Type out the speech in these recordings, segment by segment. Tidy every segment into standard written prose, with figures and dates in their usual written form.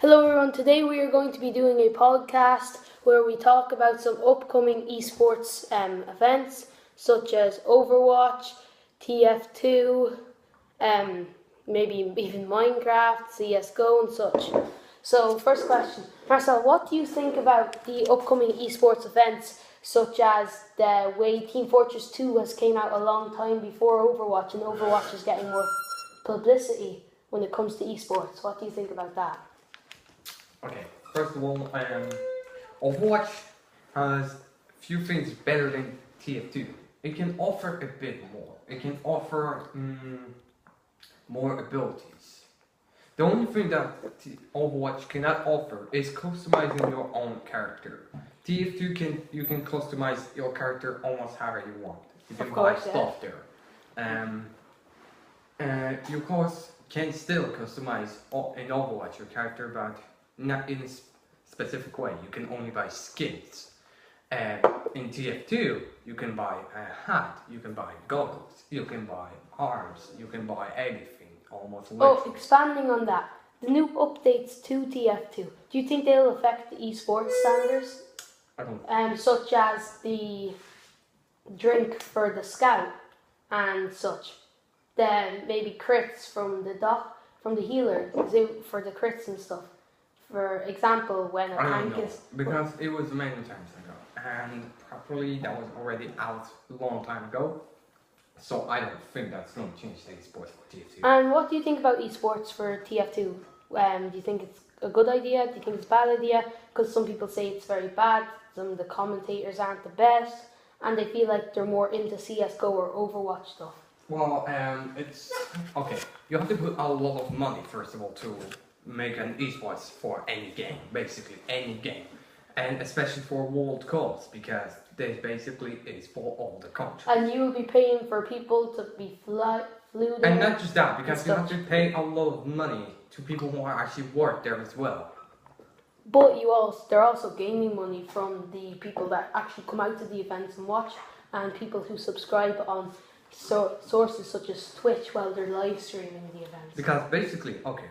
Hello everyone, today we are going to be doing a podcast where we talk about some upcoming esports events such as Overwatch, TF2, maybe even Minecraft, CSGO and such. So first question, Marcel, what do you think about the upcoming esports events such as the way Team Fortress 2 has came out a long time before Overwatch and Overwatch is getting more publicity when it comes to esports? What do you think about that? Okay, first of all, Overwatch has few things better than TF2. It can offer a bit more. It can offer more abilities. The only thing that Overwatch cannot offer is customizing your own character. TF2 you can customize your character almost however you want. You can buy stuff there. You of course can still customize in Overwatch your character, but not in a specific way. You can only buy skins. In TF2, you can buy a hat, you can buy goggles, you can buy arms, you can buy everything, almost literally. Oh, expanding on that, the new updates to TF2, do you think they'll affect the esports standards? I don't. Such as the drink for the scout and such. Then maybe crits from the healer for the crits and stuff. For example, when a tank is... Because it was many times ago, and probably that was already out a long time ago, so I don't think that's going to change the esports for TF2. And what do you think about esports for TF2? Do you think it's a good idea? Do you think it's a bad idea? Because some people say it's very bad, some of the commentators aren't the best, and they feel like they're more into CSGO or Overwatch stuff. Well, it's... okay, you have to put a lot of money, first of all, to make an esports for any game, basically any game, and especially for World Cups, because this basically is for all the countries. And you will be paying for people to be flew there. And not just that, because you have to pay a lot of money to people who actually work there as well. But they're also gaining money from the people that actually come out to the events and watch, and people who subscribe on sources such as Twitch while they're live streaming the events. Because basically, okay,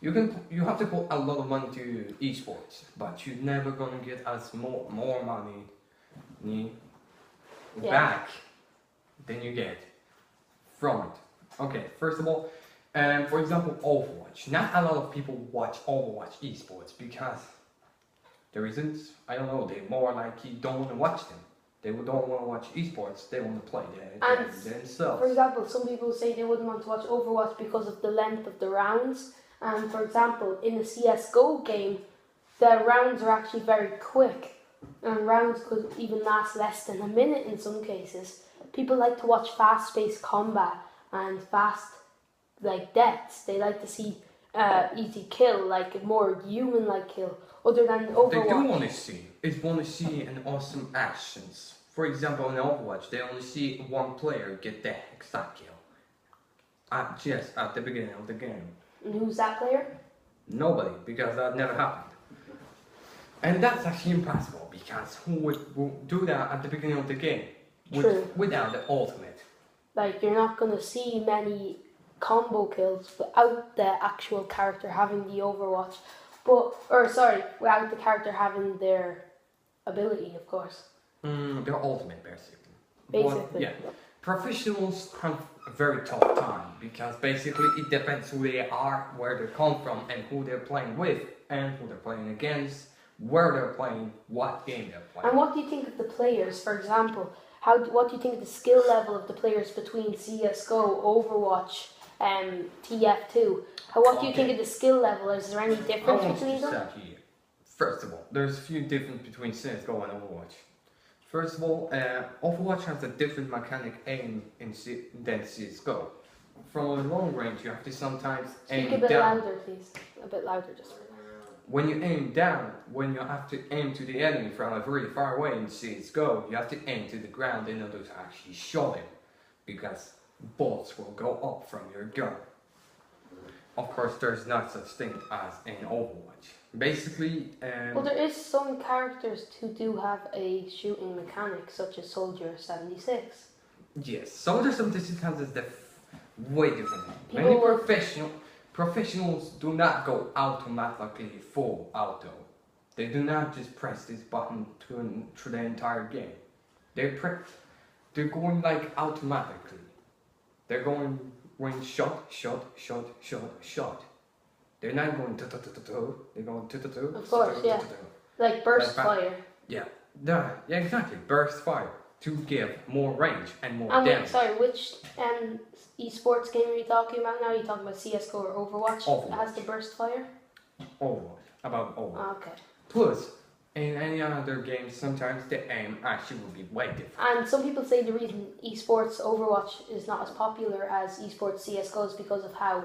you have to put a lot of money to esports, but you're never gonna get as more money back than you get from it. Okay, first of all, for example, Overwatch. Not a lot of people watch Overwatch esports because the reasons, I don't know, they more like you don't want to watch them. They don't want to watch esports, they want to play themselves. For example, some people say they wouldn't want to watch Overwatch because of the length of the rounds. And for example, in a CSGO game, the rounds are actually very quick. And rounds could even last less than a minute in some cases. People like to watch fast-paced combat and fast deaths. They like to see easy kill, like a more human-like kill, other than Overwatch. They do want to see an awesome actions. For example, in Overwatch, they only see one player get the exact kill. Just at the beginning of the game. And who's that player? Nobody, because that never happened. And that's actually impossible, because who would do that at the beginning of the game? Without the ultimate. Like, you're not going to see many combo kills without the actual character having the Overwatch. Without the character having their ability, of course. Their ultimate, basically. Basically. Yeah. Professionals have a very tough time, because basically it depends who they are, where they come from, and who they're playing with, and who they're playing against, where they're playing, what game they're playing. And what do you think of the players, for example? What do you think of the skill level of the players between CSGO, Overwatch, and TF2? What do you think of the skill level? Is there any difference between them? First of all, there's a few differences between CSGO and Overwatch. First of all, Overwatch has a different mechanic aim than CSGO. From a long range, you have to sometimes aim down. Speak a bit louder, please. A bit louder, just for that. When you aim down, when you have to aim to the enemy from a very far away in CSGO, you have to aim to the ground in order to actually show him, because bullets will go up from your gun. Of course, there's not such thing as in Overwatch. Basically, well, there is some characters who do have a shooting mechanic, such as Soldier 76. Yes, Soldier 76 has way different. professionals do not go automatically full auto. They do not just press this button through the entire game. They're going like automatically. They're going shot, shot, shot, shot, shot. They're not going to. They're going to. Of course, yeah. Like burst fire. Yeah, exactly. Burst fire to give more range and more damage. Sorry, which esports game are you talking about now? Are you talking about CSGO or Overwatch? That has the burst fire? About Overwatch. Oh, okay. Plus, in any other games, sometimes the aim actually will be way different. And some people say the reason esports Overwatch is not as popular as esports CSGO is because of how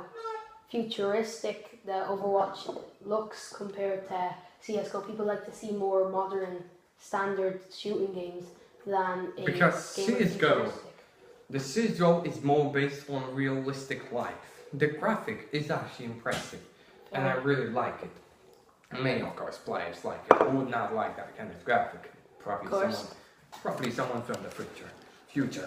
futuristic the Overwatch looks compared to CSGO. People like to see more modern, standard shooting games than a because game CSGO, the CSGO is more based on realistic life. The graphic is actually impressive, and I really like it. Many, of course, players like it. Who would not like that kind of graphic? Probably someone from the future.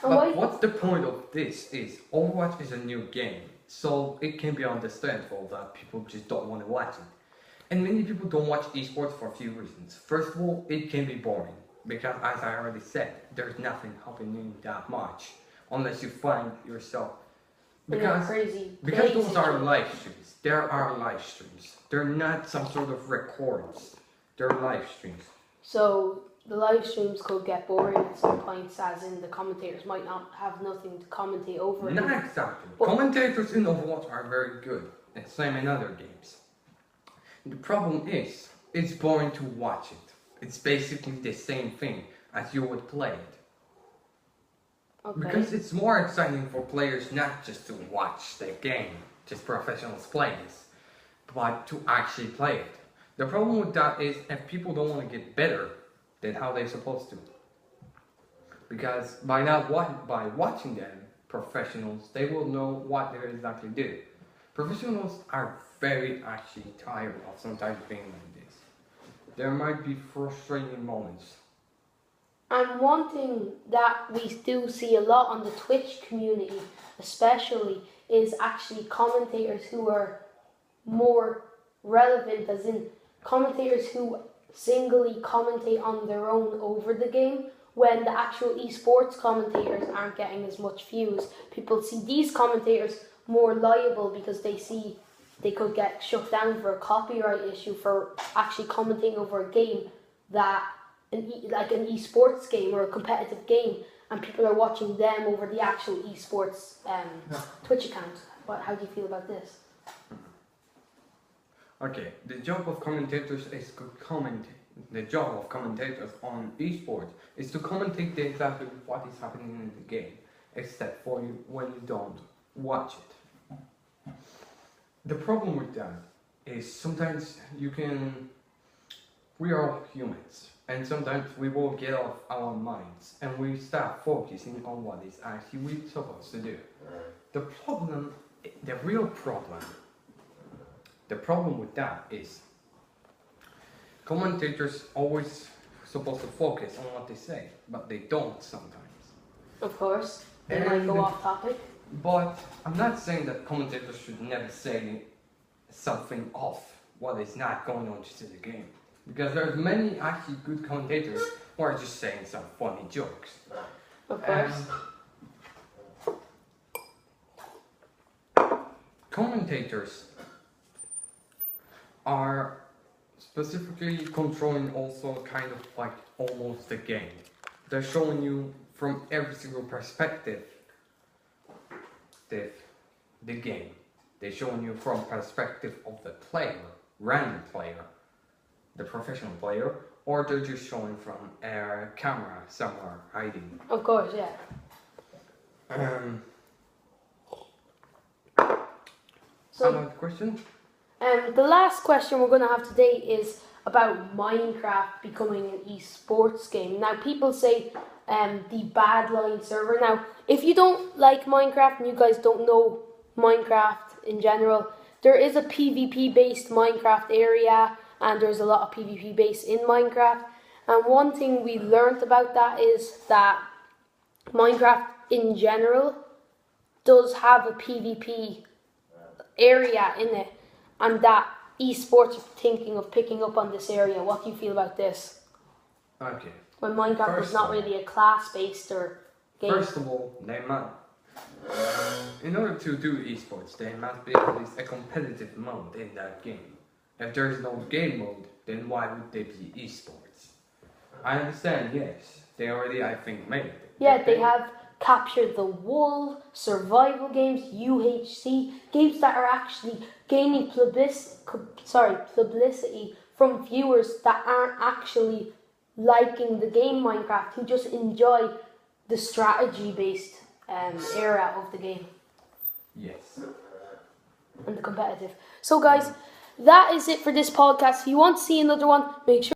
But what's the point of this is Overwatch is a new game, so it can be understandable that people just don't want to watch it. And many people don't watch esports for a few reasons. First of all, it can be boring, because as I already said, there's nothing happening that much, unless you find yourself. Because those are live streams. There are live streams. They're not some sort of records. They're live streams. So the live streams could get boring at some points, as in the commentators might not have nothing to commentate over. Not exactly. Commentators in Overwatch are very good, and same in other games. The problem is, it's boring to watch it. It's basically the same thing as you would play it. Okay. Because it's more exciting for players not just to watch the game, just professionals playing this, but to actually play it. The problem with that is if people don't want to get better than how they're supposed to. Because by watching them, professionals, they will know what they exactly do. Professionals are very actually tired of sometimes being like this. There might be frustrating moments. And one thing that we do see a lot on the Twitch community, especially, is actually commentators who are more relevant, as in commentators who singly commentate on their own over the game, when the actual esports commentators aren't getting as much views. People see these commentators more liable because they see they could get shut down for a copyright issue for actually commenting over a game that like an esports game or a competitive game, and people are watching them over the actual esports Twitch account. How do you feel about this? Okay, the job of commentators is to comment. The job of commentators on esports is to commentate exactly what is happening in the game, except for you when you don't watch it. The problem with that is sometimes we are all humans. And sometimes we will get off our minds and we start focusing on what is actually we're supposed to do. The problem with that is commentators always supposed to focus on what they say, but they don't sometimes. Of course, they might go off topic. But I'm not saying that commentators should never say something off what is not going on just in the game. Because there's many actually good commentators who are just saying some funny jokes. Of course. Commentators are specifically controlling also kind of like almost the game. They're showing you from every single perspective the game. They're showing you from perspective of the player, random player, the professional player, or they're just showing from a camera somewhere hiding. Of course, yeah. Another question? The last question we're going to have today is about Minecraft becoming an esports game. Now, people say the Badline server. Now, if you don't like Minecraft and you guys don't know Minecraft in general, there is a PvP based Minecraft area, and there's a lot of PvP base in Minecraft. And one thing we learned about that is that Minecraft in general does have a PvP area in it, and that esports are thinking of picking up on this area. What do you feel about this? Okay. When Minecraft is not really a class-based or game. First of all, in order to do esports, there must be at least a competitive mode in that game. If there is no game mode, then why would there be esports? I understand, yes. They already, I think, made it. Yeah, they have captured the wool, survival games, UHC, games that are actually gaining publicity from viewers that aren't actually liking the game Minecraft, who just enjoy the strategy-based era of the game. Yes. And the competitive. So guys, that is it for this podcast. If you want to see another one, make sure